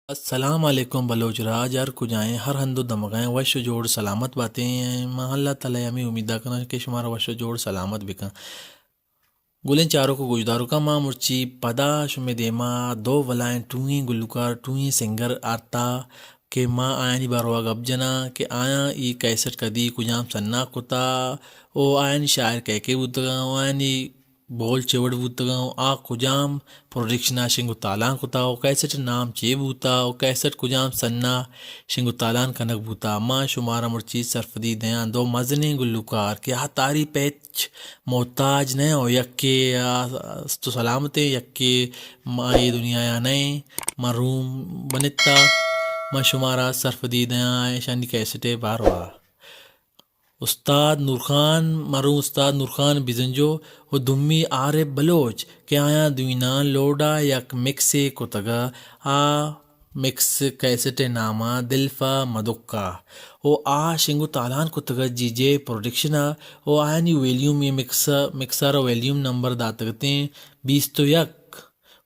السلام علیکم بلوچ راج ہر کجائیں ہر ہند و دمغائیں وش جوڑ سلامت باتیں ہیں ماں اللہ تعالیٰ ہمیں امیدہ کرنا کہ شمارا وش جوڑ سلامت بکن گلیں چاروں کو گجداروں کا ماں مرچی پدا شمی دیما دو ولائیں ٹوئیں گلوکار ٹوئیں سنگر آرتا کہ ماں آیانی باروا گب جنا کہ آیا ای کیسٹ کدی کجام سنا کتا او آیانی شاعر کہہ بودگا او آیانی بول چوڑ بودگا آ کجام پروڈکشنا شنگو تالان کتا او کیسٹ نام چے بوتا او کیسٹ کجام سنا شنگو تالان کنک بوتا ماں شمارا مرچی سرفدی دیاں دو مزنے گلوکار کہ آ تاری پیچ محتاج نہیں ہو یکے تو سلامتے یکے ماں یہ دنیا یا نہیں محروم بنتا ماں شمارا سرفدی دیاں شانی کیسٹے باروا استاد نورخان مرحوم استاد نورخان بزنجو و دمی آر بلوچ کہ آیا دوینان لوڈا یک مکسے کتگا آ مکس کیسٹ نامہ دلفا مدکا او آ شنگو تالان کتگا جی جے پروڈکشنا او آیانی ویلیوم یہ مکسر ویلیوم نمبر داتگتیں 21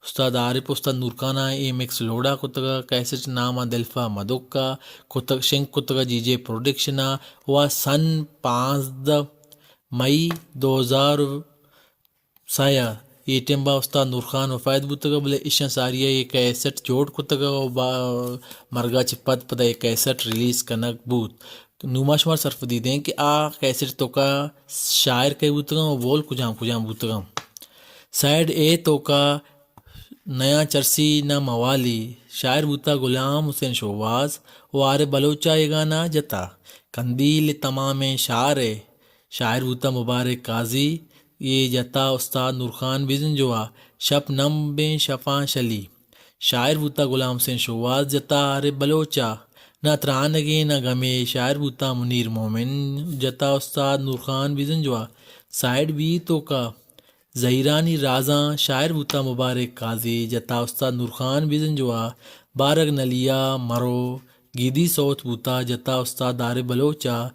استاد عارف استاد نورخانہ اے مکس لوڈا کتگا کیسٹ نامہ دلفا مدکا کتگ شنگ کتگا جی جے پروڈکشنا و سن 15 مئی 2006 یہ ٹیمبا استاد نورخان وفائد بوتگا بلے اشن ساریہ یہ کیسٹ جوڑ کتگا و مرگا چپت پدا یہ کیسٹ ریلیز کنک بوت نوما شمار سرفدی دیں کہ آ کیسٹ تو کا شاعر کہہ بوتگا و بول کجام بوتگا سائیڈ اے تو کا نیا چرسی نہ موالی شاعر بوتا غلام حسین شہباز و آر بلوچا یہ گانا جتا قندیل تمام شاعر بوتا مبارک قاضی یہ جتا استاد نورخان بزنجوا شپ نم بیں شفاں شلی شاعر بوتا غلام حسین شہباز جتا آر بلوچا نہ ترانگے نہ غمے شاعر بوتا منیر مومن جتا استاد نورخان بزنجوا سائیڈ بی تو کا زہیرانی رازاں شاعر بوتا مبارک قاضی جتا استاد نورخان بزنجوا بارگ نلیا مرو گیدی سوت بوتا جتا استاد آر بلوچا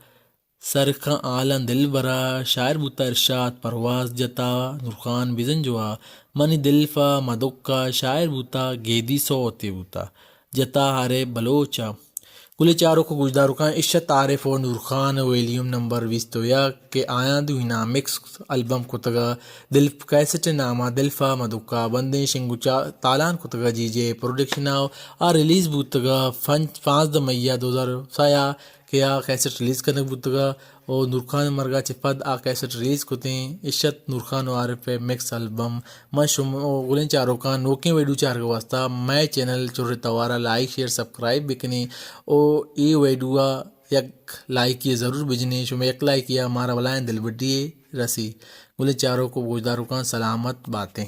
سرخاں آلن دل برا شاعر بوتا ارشاد پرواز جتا نورخان بزنجوا منی دلفا مدکا شاعر بوتا گیدی سوت بوتا جتا آر بلوچا گلے چاروں کو گجداروں کا عشت عارف و نورخان ویلیوم نمبر 21 کہ آیا دوینا مکس البم کتگا دل کیسٹ نامہ دلفا مدکا بندیں شنگو تالان کتگا جی جے پروڈکشنا آ ریلیز بوتگا 15 مئی 2006 کہ آ کیسٹ ریلیز کرنک بوتگا او نورخان مرگا چپد آ کیسٹ ریلیز کتیں عشت نورخان و عارف مکس البم میں گلیں چاروں کا نوکیں ویڈیو چار کا واسطہ میں چینل چور توارا لائک شیئر سبسکرائب بکنی او ای ویڈیو یک لائک یہ ضرور بجنے شما یک لائک کیا ہمارا ولائن دل بڈی رسی گلیں چاروں کو گوجداروں کا سلامت باتیں